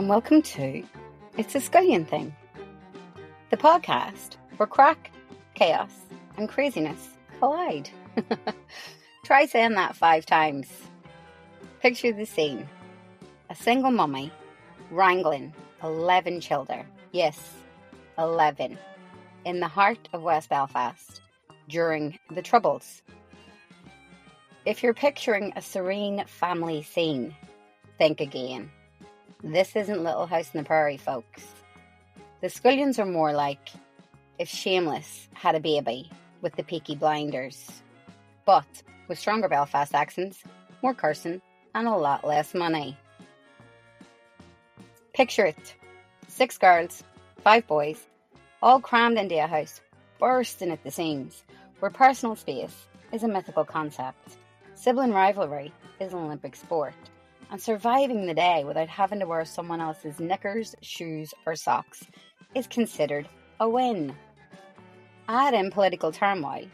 and welcome to It's a Scullion Thing, the podcast where crack, chaos, and craziness collide. Try saying that 5 times. Picture the scene. A single mummy wrangling 11 children. Yes, 11. In the heart of West Belfast during the Troubles. If you're picturing a serene family scene, think again. This isn't Little House on the Prairie, folks. The Scullions are more like if Shameless had a baby with the Peaky Blinders, but with stronger Belfast accents, more cursing, and a lot less money. Picture it. 6 girls, 5 boys, all crammed into a house, bursting at the seams, where personal space is a mythical concept. Sibling rivalry is an Olympic sport, and surviving the day without having to wear someone else's knickers, shoes, or socks is considered a win. Add in political turmoil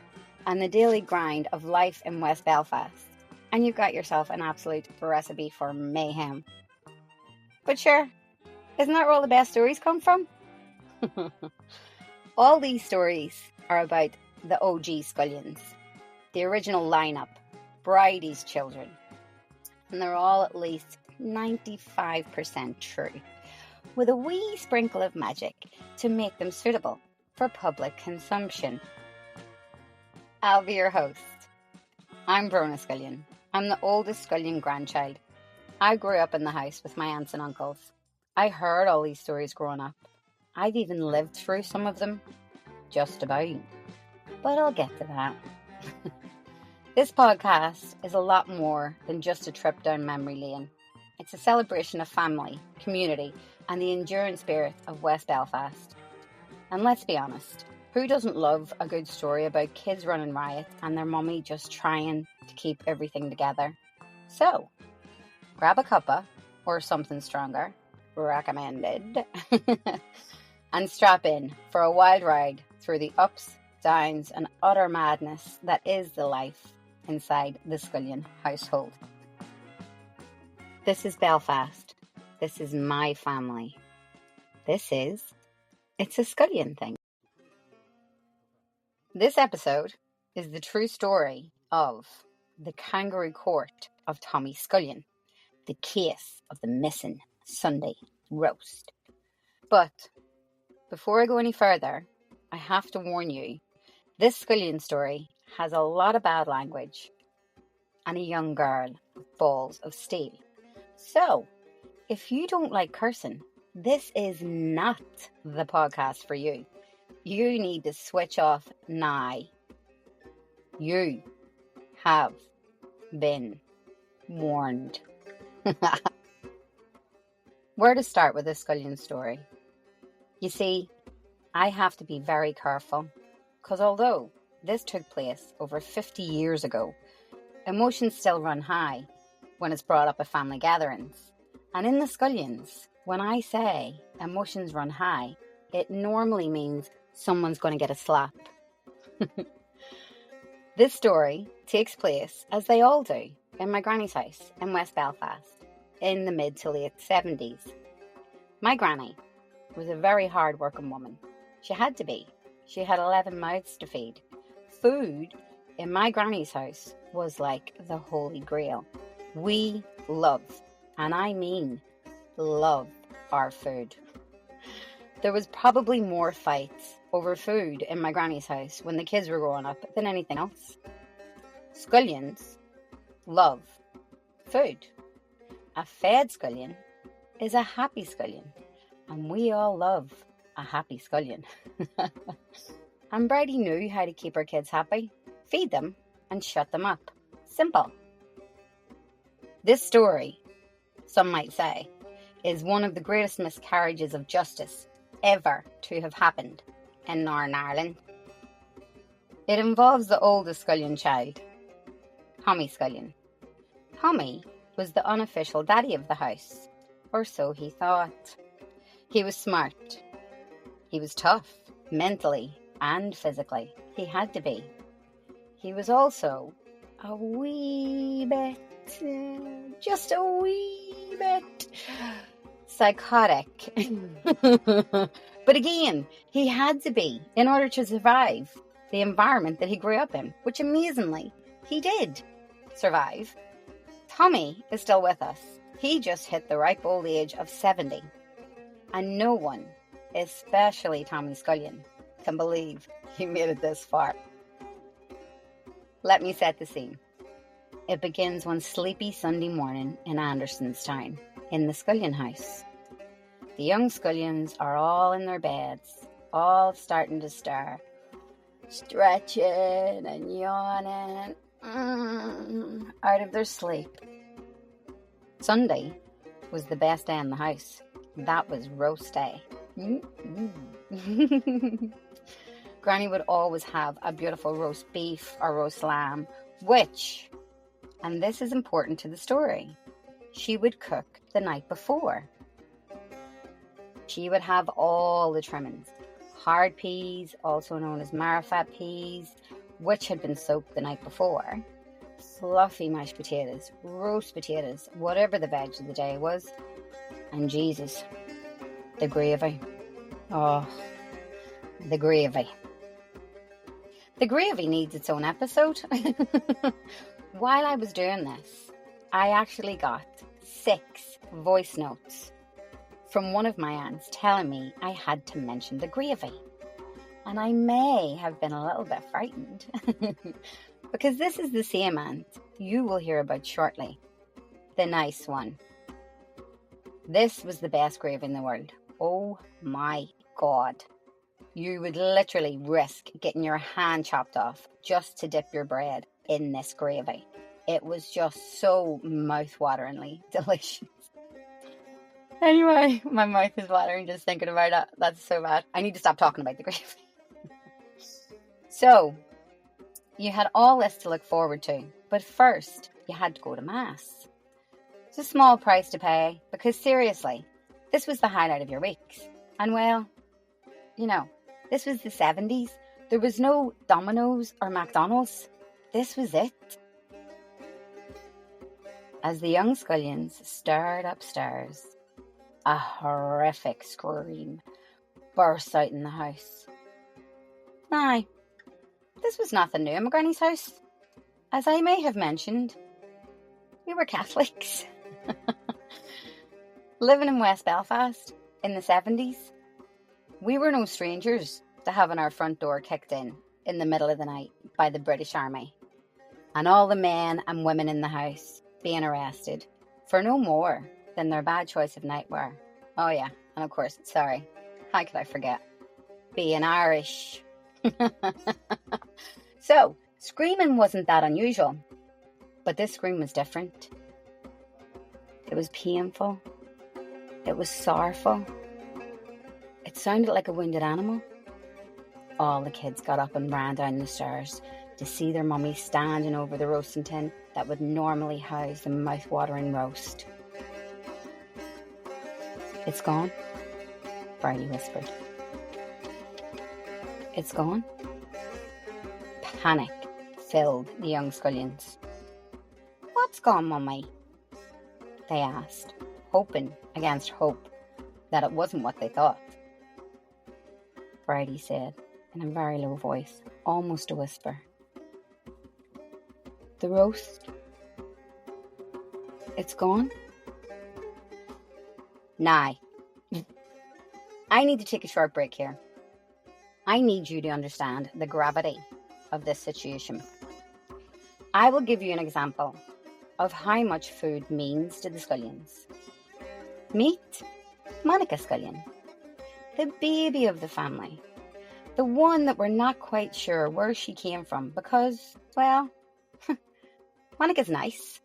and the daily grind of life in West Belfast, and you've got yourself an absolute recipe for mayhem. But sure, isn't that where all the best stories come from? All these stories are about the OG Scullions, the original lineup, Bridie's children, and they're all at least 95% true, with a wee sprinkle of magic to make them suitable for public consumption. I'll be your host. I'm Brona Scullion. I'm the oldest Scullion grandchild. I grew up in the house with my aunts and uncles. I heard all these stories growing up. I've even lived through some of them, just about. But I'll get to that. This podcast is a lot more than just a trip down memory lane. It's a celebration of family, community, and the enduring spirit of West Belfast. And let's be honest, who doesn't love a good story about kids running riot and their mummy just trying to keep everything together? So, grab a cuppa or something stronger, recommended, and strap in for a wild ride through the ups, downs, and utter madness that is the life inside the Scullion household. This is Belfast. This is my family. It's a Scullion Thing. This episode is the true story of the Kangaroo Court of Tommy Scullion, the case of the missing Sunday roast. But before I go any further, I have to warn you, this Scullion story has a lot of bad language and a young girl with balls of steel. So, if you don't like cursing, this is not the podcast for you. You need to switch off now. You have been warned. Where to start with this Scullion story? You see, I have to be very careful, because although this took place over 50 years ago, emotions still run high when it's brought up at family gatherings. And in the Scullions, when I say emotions run high, it normally means someone's going to get a slap. This story takes place, as they all do, in my granny's house in West Belfast in the mid to late 70s. My granny was a very hard-working woman. She had to be. She had 11 mouths to feed. Food in my granny's house was like the Holy Grail. We love, and I mean love, our food. There was probably more fights over food in my granny's house when the kids were growing up than anything else. Scullions love food. A fed Scullion is a happy Scullion, and we all love a happy Scullion. And Bridie knew how to keep her kids happy. Feed them and shut them up. Simple. This story, some might say, is one of the greatest miscarriages of justice ever to have happened in Northern Ireland. It involves the oldest Scullion child, Tommy Scullion. Tommy was the unofficial daddy of the house, or so he thought. He was smart. He was tough, mentally and physically. He had to be. He was also a wee bit, just a wee bit psychotic. But again, he had to be in order to survive the environment that he grew up in, which amazingly, he did survive. Tommy is still with us. He just hit the ripe old age of 70. And no one, especially Tommy Scullion, can believe he made it this far. Let me set the scene. It begins one sleepy Sunday morning in Andersonstown, in the Scullion house. The young Scullions are all in their beds, all starting to stir, stretching and yawning out of their sleep. Sunday was the best day in the house. That was roast day. Granny would always have a beautiful roast beef or roast lamb, which, and this is important to the story, she would cook the night before. She would have all the trimmings. Hard peas, also known as marifat peas, which had been soaked the night before. Fluffy mashed potatoes, roast potatoes, whatever the veg of the day was. And Jesus, the gravy. Oh, the gravy. The gravy needs its own episode. While I was doing this, I actually got 6 voice notes from one of my aunts telling me I had to mention the gravy. And I may have been a little bit frightened because this is the same aunt you will hear about shortly. The nice one. This was the best gravy in the world. Oh my God. You would literally risk getting your hand chopped off just to dip your bread in this gravy. It was just so mouth-wateringly delicious. Anyway, my mouth is watering just thinking about it. That's so bad. I need to stop talking about the gravy. So, you had all this to look forward to, but first, you had to go to Mass. It's a small price to pay, because seriously, this was the highlight of your weeks. And well, you know, this was the 70s. There was no Domino's or McDonald's. This was it. As the young Scullions stirred upstairs, a horrific scream burst out in the house. Now, this was nothing new in my granny's house. As I may have mentioned, we were Catholics. Living in West Belfast in the 70s, we were no strangers to having our front door kicked in the middle of the night by the British Army, and all the men and women in the house being arrested for no more than their bad choice of nightwear. Oh yeah, and of course, sorry, how could I forget? Being Irish. So, screaming wasn't that unusual, but this scream was different. It was painful. It was sorrowful. It sounded like a wounded animal. All the kids got up and ran down the stairs to see their mummy standing over the roasting tin that would normally house the mouth-watering roast. "It's gone," Bridie whispered. "It's gone?" Panic filled the young Scullions. "What's gone, Mummy?" they asked, hoping against hope that it wasn't what they thought. Bridie said in a very low voice, almost a whisper, "The roast, it's gone?" Now, I need to take a short break here. I need you to understand the gravity of this situation. I will give you an example of how much food means to the Scullions. Meet Monica Scullion, the baby of the family, the one that we're not quite sure where she came from because, well, Monica's nice.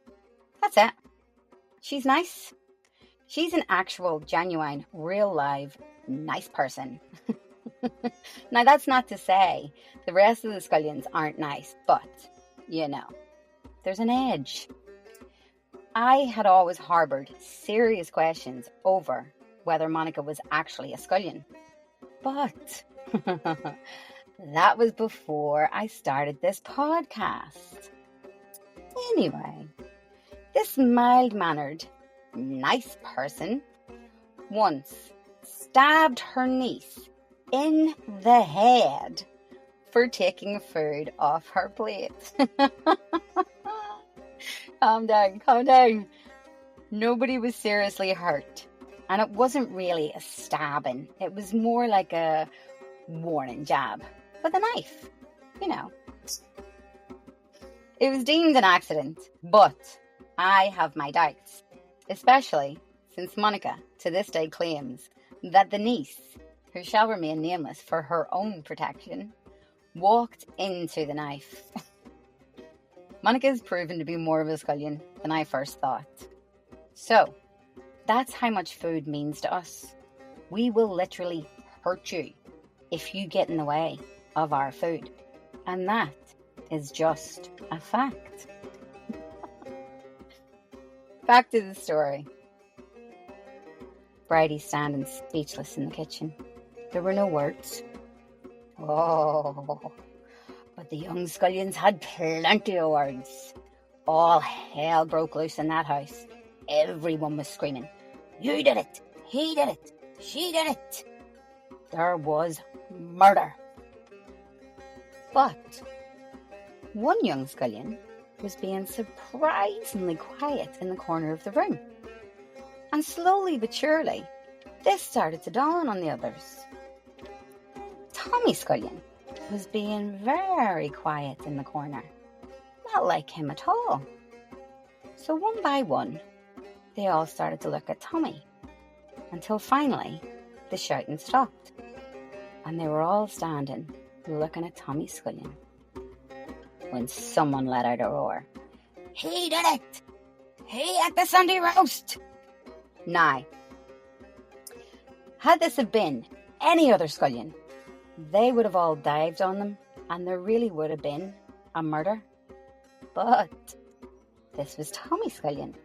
That's it. She's nice. She's an actual, genuine, real live, nice person. Now, that's not to say the rest of the Scullions aren't nice, but, you know, there's an edge. I had always harboured serious questions over whether Monica was actually a Scullion. But that was before I started this podcast. Anyway, this mild-mannered, nice person once stabbed her niece in the head for taking food off her plate. Calm down, calm down. Nobody was seriously hurt. And it wasn't really a stabbing. It was more like a warning jab with a knife, you know. It was deemed an accident, but I have my doubts, especially since Monica to this day claims that the niece, who shall remain nameless for her own protection, walked into the knife. Monica is proven to be more of a scullion than I first thought. So, that's how much food means to us. We will literally hurt you if you get in the way of our food. And that is just a fact. Back to the story. Bridie standing speechless in the kitchen. There were no words. Oh, but the young scullions had plenty of words. All hell broke loose in that house. Everyone was screaming, "You did it! He did it! She did it!" There was murder. But one young scullion was being surprisingly quiet in the corner of the room. And slowly but surely, this started to dawn on the others. Tommy Scullion was being very quiet in the corner. Not like him at all. So one by one, they all started to look at Tommy. Until finally, the shouting stopped. And they were all standing, looking at Tommy Scullion. When someone let out a roar. "He did it! He had the Sunday roast!" Now, had this have been any other scullion, they would have all dived on them and there really would have been a murder. But this was Tommy Scullion.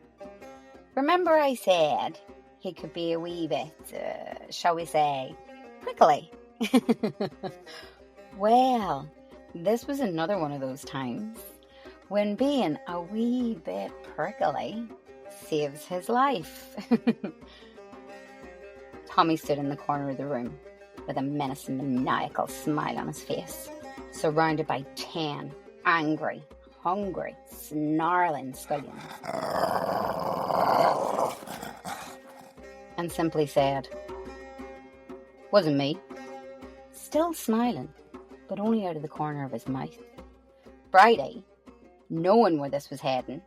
Remember I said he could be a wee bit, shall we say, prickly? Well, this was another one of those times when being a wee bit prickly saves his life. Tommy stood in the corner of the room with a menacing, maniacal smile on his face, surrounded by 10 angry, hungry, snarling scullions, and simply said, "Wasn't me." Still smiling, but only out of the corner of his mouth. Bridie, knowing where this was heading,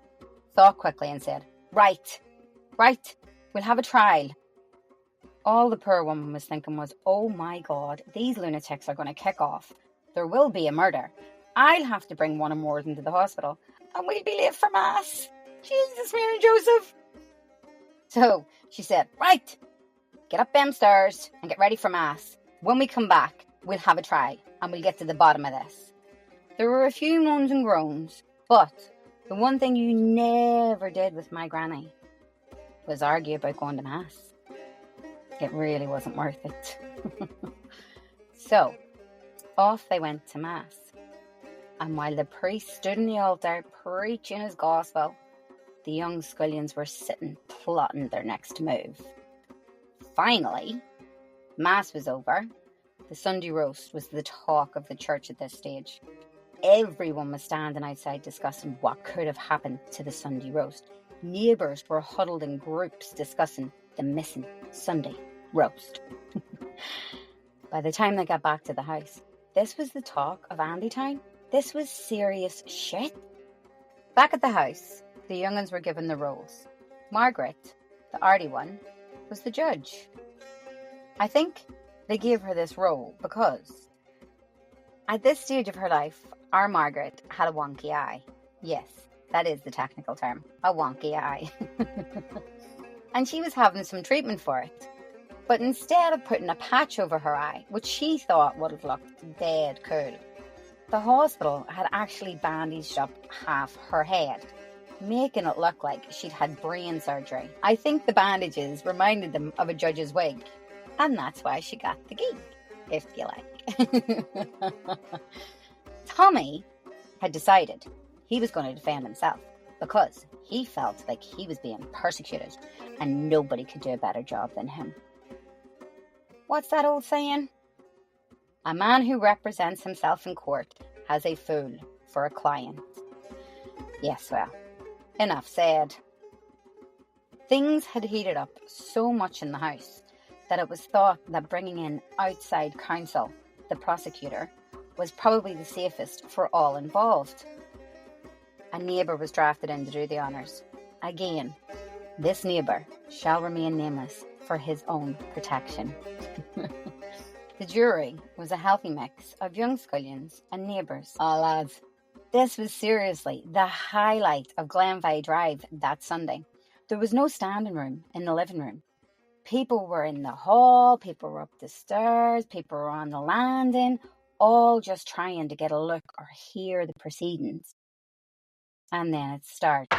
thought quickly and said, Right, we'll have a trial." All the poor woman was thinking was, "Oh my God, these lunatics are going to kick off. There will be a murder. I'll have to bring one or more of them to the hospital, and we'll be late for mass. Jesus, Mary Joseph." So she said, "Right, get up them stairs and get ready for mass. When we come back, we'll have a trial and we'll get to the bottom of this." There were a few moans and groans, but the one thing you never did with my granny was argue about going to mass. It really wasn't worth it. So, off they went to mass. And while the priest stood in the altar preaching his gospel, the young scullions were sitting plotting their next move. Finally, mass was over. The Sunday roast was the talk of the church at this stage. Everyone was standing outside discussing what could have happened to the Sunday roast. Neighbours were huddled in groups discussing the missing Sunday roast. By the time they got back to the house, this was the talk of Andytown. This was serious shit. Back at the house, the young'uns were given the roles. Margaret, the arty one, was the judge. I think they gave her this role because at this stage of her life, our Margaret had a wonky eye. Yes, that is the technical term, a wonky eye. And she was having some treatment for it. But instead of putting a patch over her eye, which she thought would have looked dead cool, the hospital had actually bandaged up half her head, making it look like she'd had brain surgery. I think the bandages reminded them of a judge's wig, and that's why she got the gig, if you like. Tommy had decided he was going to defend himself because he felt like he was being persecuted and nobody could do a better job than him. What's that old saying? A man who represents himself in court has a fool for a client. Yes, well, enough said. Things had heated up so much in the house that it was thought that bringing in outside counsel, the prosecutor, was probably the safest for all involved. A neighbour was drafted in to do the honours. Again, this neighbour shall remain nameless for his own protection. The jury was a healthy mix of young scullions and neighbours. Oh lads, this was seriously the highlight of Glenveigh Drive that Sunday. There was no standing room in the living room. People were in the hall, people were up the stairs, people were on the landing, all just trying to get a look or hear the proceedings. And then it started.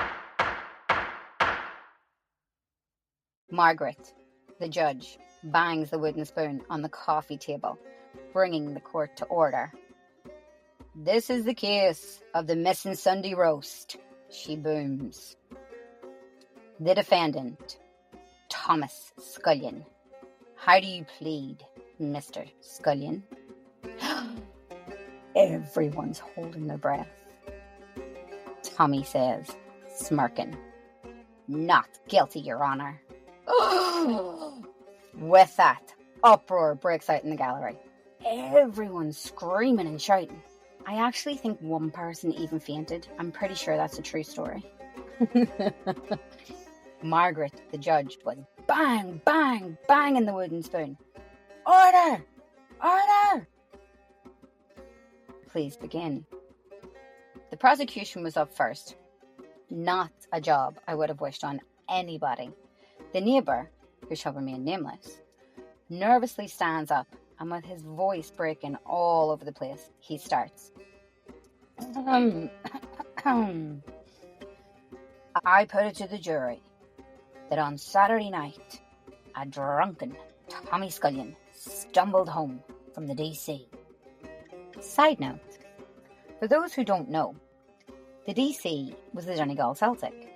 Margaret, the judge, bangs the wooden spoon on the coffee table, bringing the court to order. This is the case of the missing Sunday roast, she booms. The defendant, Thomas Scullion. How do you plead, Mr. Scullion? Everyone's holding their breath. Tommy says, smirking, not guilty, Your Honour. With that, uproar breaks out in the gallery. Everyone's screaming and shouting. I actually think one person even fainted. I'm pretty sure that's a true story. Margaret, the judge, was bang, bang, banging the wooden spoon. Order! Order! Please begin. The prosecution was up first. Not a job I would have wished on anybody. The neighbour, who shall remain nameless, nervously stands up and with his voice breaking all over the place, he starts. I put it to the jury that on Saturday night, a drunken Tommy Scullion stumbled home from the DC. Side note, for those who don't know, the DC was the Donegal Celtic,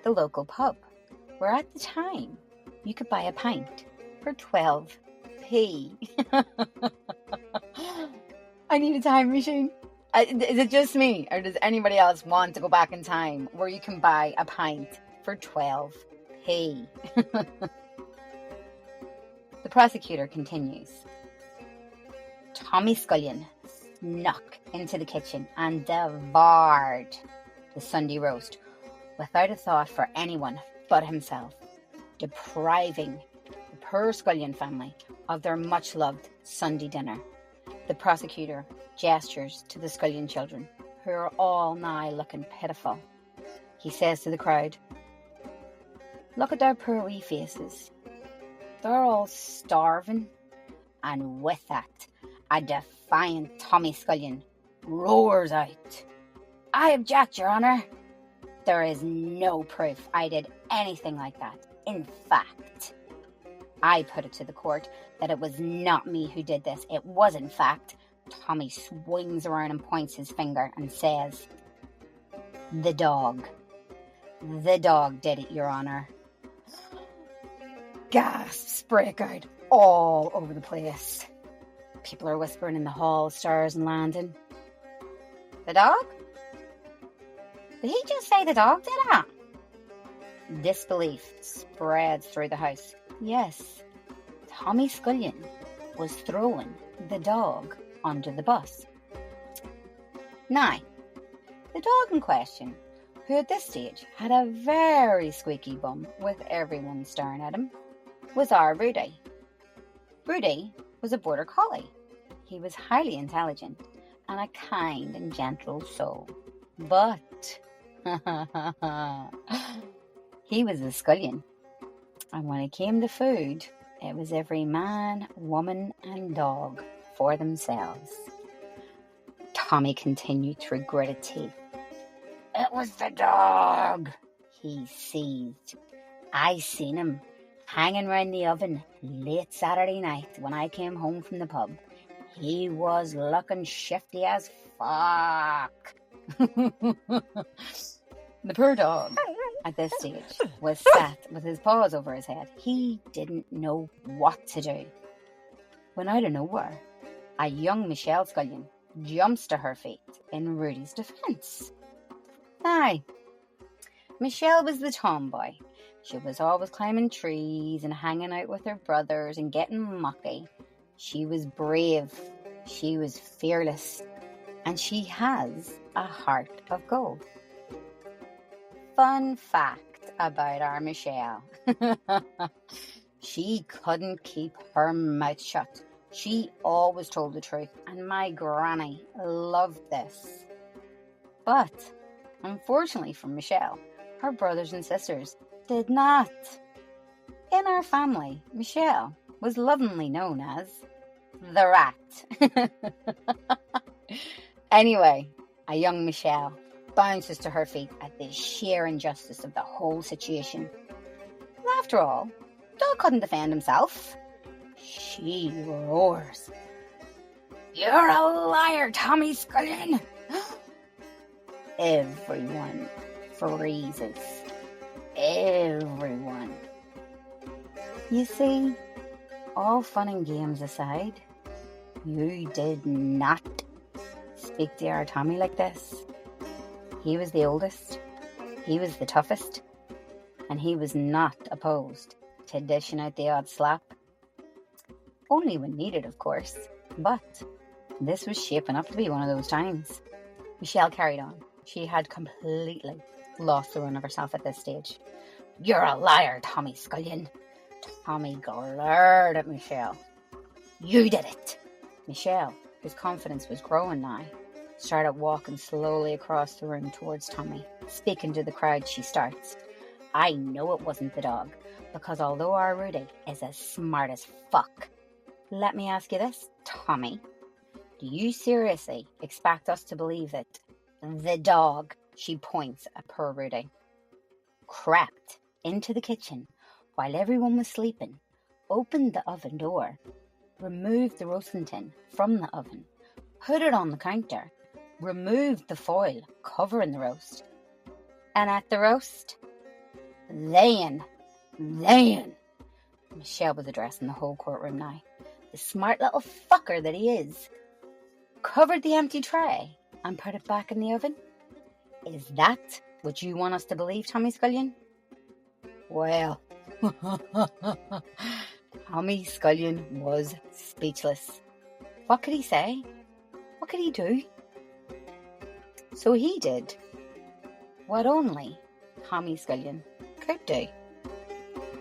the local pub, where at the time you could buy a pint for 12p. I need a time machine. Is it just me, or does anybody else want to go back in time where you can buy a pint for 12p? The prosecutor continues. Tommy Scullion snuck into the kitchen and devoured the Sunday roast without a thought for anyone but himself, depriving the poor Scullion family of their much-loved Sunday dinner. The prosecutor gestures to the Scullion children, who are all now looking pitiful. He says to the crowd, look at their poor wee faces. They're all starving. And with that, a defiant Tommy Scullion roars out, I object, Your Honour. There is no proof I did anything like that. In fact, I put it to the court that it was not me who did this. It was, in fact, Tommy swings around and points his finger and says, the dog. The dog did it, Your Honour. Gasps break out all over the place. People are whispering in the hall, stairs and landing. The dog? Did he just say the dog did it? Disbelief spreads through the house. Yes, Tommy Scullion was throwing the dog under the bus. Now, the dog in question, who at this stage had a very squeaky bum with everyone staring at him, was our Bridie. Bridie was a border collie. He was highly intelligent and a kind and gentle soul. But he was a Scullion. And when it came to food, it was every man, woman and dog for themselves. Tommy continued through gritted teeth. It was the dog, he seethed. I seen him hanging round the oven late Saturday night when I came home from the pub. He was looking shifty as fuck. The poor dog, at this stage, was sat with his paws over his head. He didn't know what to do. When out of nowhere, a young Michelle Scullion jumps to her feet in Rudy's defence. Aye, Michelle was the tomboy. She was always climbing trees and hanging out with her brothers and getting mucky. She was brave, she was fearless, and she has a heart of gold. Fun fact about our Michelle. She couldn't keep her mouth shut. She always told the truth, and my granny loved this. But, unfortunately for Michelle, her brothers and sisters did not. In our family, Michelle was lovingly known as the rat. Anyway, a young Michelle bounces to her feet at the sheer injustice of the whole situation. After all, dog couldn't defend himself. She roars, "You're a liar, Tommy Scullion!" Everyone freezes. Everyone. You see, all fun and games aside, you did not speak to our Tommy like this. He was the oldest, he was the toughest, and he was not opposed to dishing out the odd slap. Only when needed, of course, but this was shaping up to be one of those times. Michelle carried on. She had completely lost the run of herself at this stage. "You're a liar, Tommy Scullion." Tommy glared at Michelle. "You did it." Michelle, whose confidence was growing now, started walking slowly across the room towards Tommy. Speaking to the crowd, she starts, "I know it wasn't the dog, because although our Rudy is as smart as fuck, let me ask you this, Tommy. Do you seriously expect us to believe that the dog," she points at poor Rudy, "crept into the kitchen while everyone was sleeping, opened the oven door, removed the roasting tin from the oven, put it on the counter, removed the foil covering the roast, and at the roast, then, Michelle was addressing the whole courtroom now, the smart little fucker that he is, covered the empty tray and put it back in the oven? Is that what you want us to believe, Tommy Scullion?" Well, Tommy Scullion was speechless. What could he say? What could he do? So he did what only Tommy Scullion could do.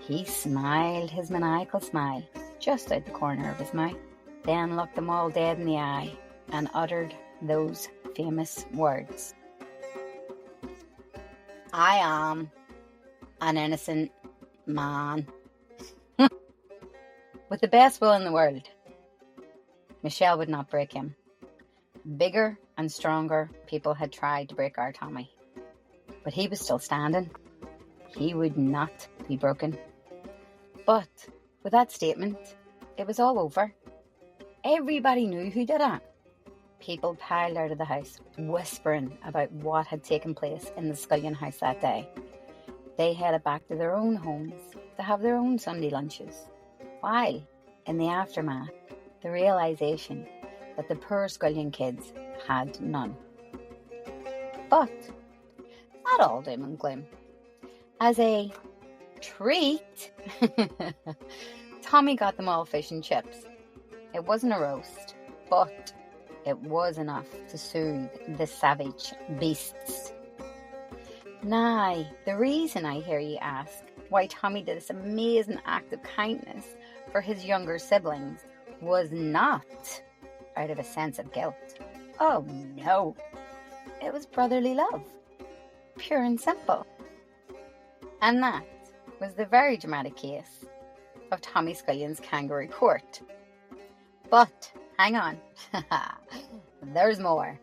He smiled his maniacal smile just out the corner of his mouth, then looked them all dead in the eye and uttered those famous words. "I am an innocent man." With the best will in the world, Michelle would not break him. Bigger and stronger people had tried to break our Tommy, but he was still standing. He would not be broken. But with that statement, it was all over. Everybody knew who did it. People piled out of the house, whispering about what had taken place in the Scullion house that day. They headed back to their own homes to have their own Sunday lunches, while, in the aftermath, the realisation that the poor Scullion kids had none. But not all doom and gloom. As a treat, Tommy got them all fish and chips. It wasn't a roast, but it was enough to soothe the savage beasts. Now, the reason I hear you ask why Tommy did this amazing act of kindness for his younger siblings was not out of a sense of guilt. Oh no, it was brotherly love, pure and simple. And that was the very dramatic case of Tommy Scullion's Kangaroo Court. But hang on, there's more.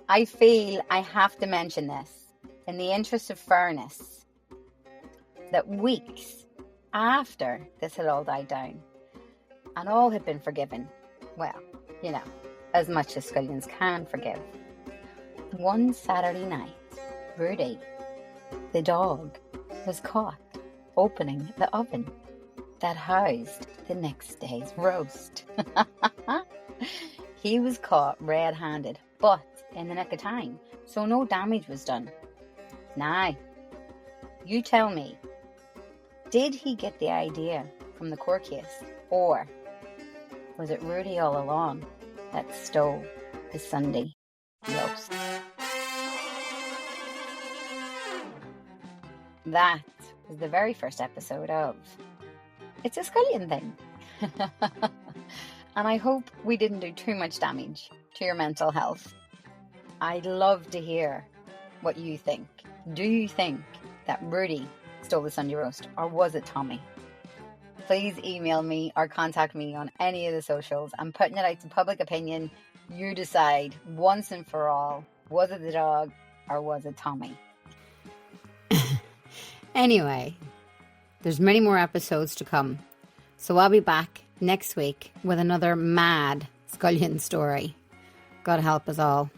I feel I have to mention this in the interest of fairness, that weeks after this had all died down and all had been forgiven, well, you know, as much as Scullions can forgive, one Saturday night, Bridie the dog was caught opening the oven that housed the next day's roast. He was caught red-handed, but in the nick of time, so no damage was done. Now, you tell me, did he get the idea from the court case, or was it Rudy all along that stole the Sunday roast? That was the very first episode of It's a Scullion Thing. And I hope we didn't do too much damage to your mental health. I'd love to hear what you think. Do you think that Rudy stole the Sunday roast, or was it Tommy? Please email me or contact me on any of the socials. I'm putting it out to public opinion. You decide once and for all, was it the dog or was it Tommy? Anyway, there's many more episodes to come. So I'll be back next week with another mad Scullion story. God help us all.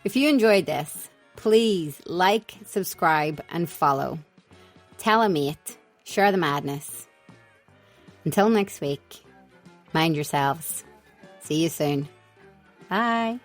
If you enjoyed this, please like, subscribe and follow. Tell a mate. Share the madness. Until next week, mind yourselves. See you soon. Bye.